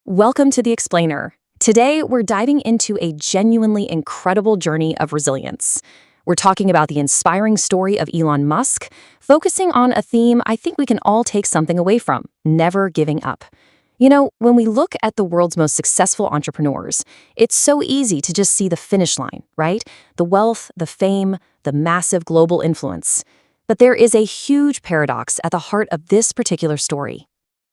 Welcome to The Explainer. Today, we're diving into a genuinely incredible journey of resilience. We're talking about the inspiring story of Elon Musk, focusing on a theme I think we can all take something away from: never giving up. You know, when we look at the world's most successful entrepreneurs, it's so easy to just see the finish line, right? The wealth, the fame, the massive global influence. But there is a huge paradox at the heart of this particular story.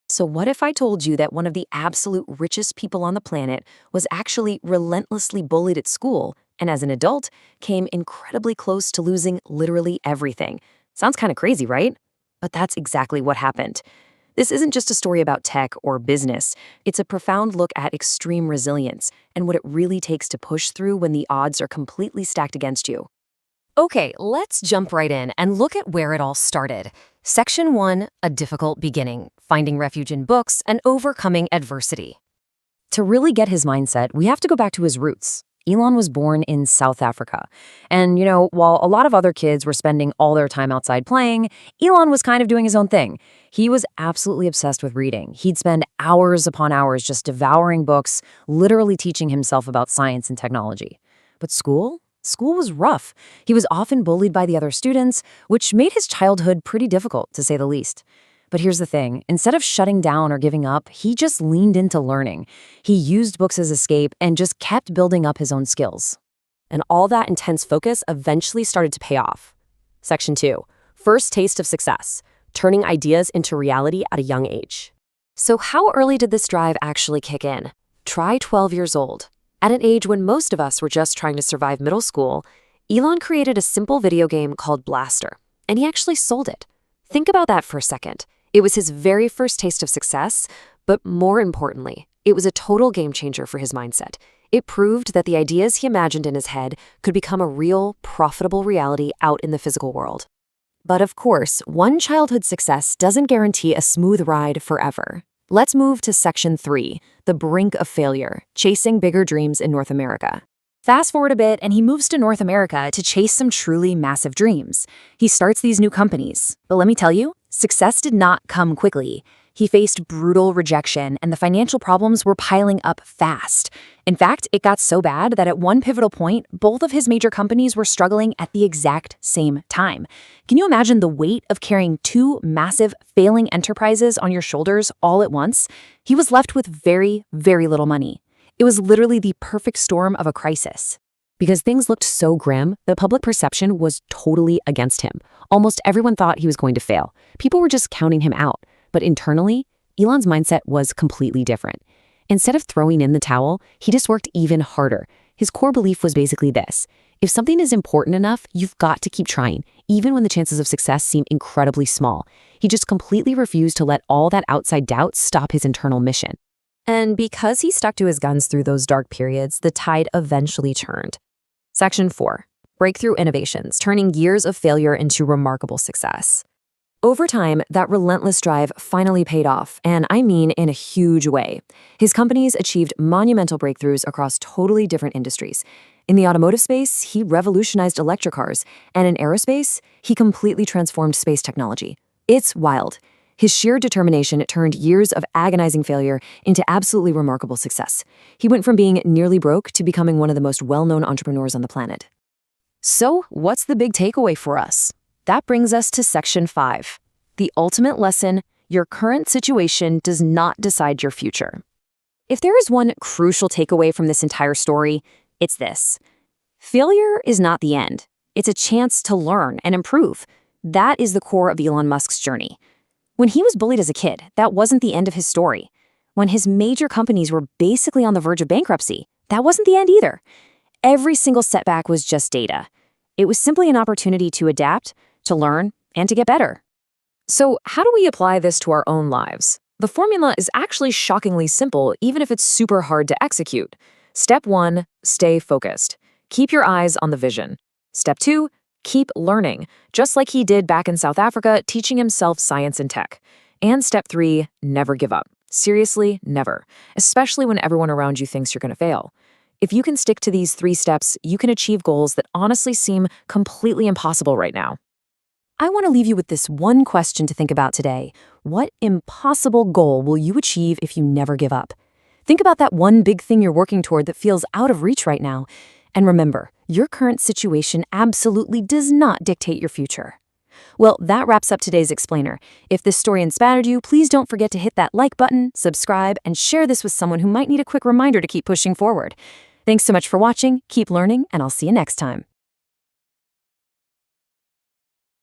So what if I told you that one of the absolute richest people on the planet was actually relentlessly bullied at school and as an adult came incredibly close to losing literally everything? Sounds kind of crazy, right? But that's exactly what happened. This isn't just a story about tech or business. It's a profound look at extreme resilience and what it really takes to push through when the odds are completely stacked against you. Okay, let's jump right in and look at where it all started. Section 1, a difficult beginning, finding refuge in books and overcoming adversity. To really get his mindset, we have to go back to his roots. Elon was born in South Africa. And, while a lot of other kids were spending all their time outside playing, Elon was kind of doing his own thing. He was absolutely obsessed with reading. He'd spend hours upon hours just devouring books, literally teaching himself about science and technology. But school? School was rough. He was often bullied by the other students, which made his childhood pretty difficult, to say the least. But here's the thing. Instead of shutting down or giving up, he just leaned into learning. He used books as escape and just kept building up his own skills. And all that intense focus eventually started to pay off. Section 2. First taste of success. Turning ideas into reality at a young age. So how early did this drive actually kick in? Try 12 years old. At an age when most of us were just trying to survive middle school, Elon created a simple video game called Blaster, and he actually sold it. Think about that for a second. It was his very first taste of success, but more importantly, it was a total game changer for his mindset. It proved that the ideas he imagined in his head could become a real, profitable reality out in the physical world. But of course, one childhood success doesn't guarantee a smooth ride forever. Let's move to Section 3, the brink of failure, chasing bigger dreams in North America. Fast forward a bit, and he moves to North America to chase some truly massive dreams. He starts these new companies. But let me tell you, success did not come quickly. He faced brutal rejection, and the financial problems were piling up fast. In fact, it got so bad that at one pivotal point, both of his major companies were struggling at the exact same time. Can you imagine the weight of carrying two massive, failing enterprises on your shoulders all at once? He was left with very, very little money. It was literally the perfect storm of a crisis. Because things looked so grim, the public perception was totally against him. Almost everyone thought he was going to fail. People were just counting him out. But internally, Elon's mindset was completely different. Instead of throwing in the towel, he just worked even harder. His core belief was basically this: if something is important enough, you've got to keep trying, even when the chances of success seem incredibly small. He just completely refused to let all that outside doubt stop his internal mission. And because he stuck to his guns through those dark periods, the tide eventually turned. Section 4. Breakthrough innovations, turning years of failure into remarkable success. Over time, that relentless drive finally paid off, and I mean in a huge way. His companies achieved monumental breakthroughs across totally different industries. In the automotive space, he revolutionized electric cars, and in aerospace, he completely transformed space technology. It's wild. His sheer determination turned years of agonizing failure into absolutely remarkable success. He went from being nearly broke to becoming one of the most well-known entrepreneurs on the planet. So, what's the big takeaway for us? That brings us to Section 5. The ultimate lesson: your current situation does not decide your future. If there is one crucial takeaway from this entire story, it's this. Failure is not the end. It's a chance to learn and improve. That is the core of Elon Musk's journey. When he was bullied as a kid, that wasn't the end of his story. When his major companies were basically on the verge of bankruptcy, that wasn't the end either. Every single setback was just data. It was simply an opportunity to adapt, to learn, and to get better. So how do we apply this to our own lives? The formula is actually shockingly simple, even if it's super hard to execute. Step 1, stay focused. Keep your eyes on the vision. Step 2, keep learning, just like he did back in South Africa, teaching himself science and tech. And Step 3, never give up. Seriously, never. Especially when everyone around you thinks you're going to fail. If you can stick to these 3 steps, you can achieve goals that honestly seem completely impossible right now. I want to leave you with this one question to think about today. What impossible goal will you achieve if you never give up? Think about that one big thing you're working toward that feels out of reach right now. And remember, your current situation absolutely does not dictate your future. Well, that wraps up today's explainer. If this story inspired you, please don't forget to hit that like button, subscribe, and share this with someone who might need a quick reminder to keep pushing forward. Thanks so much for watching, keep learning, and I'll see you next time.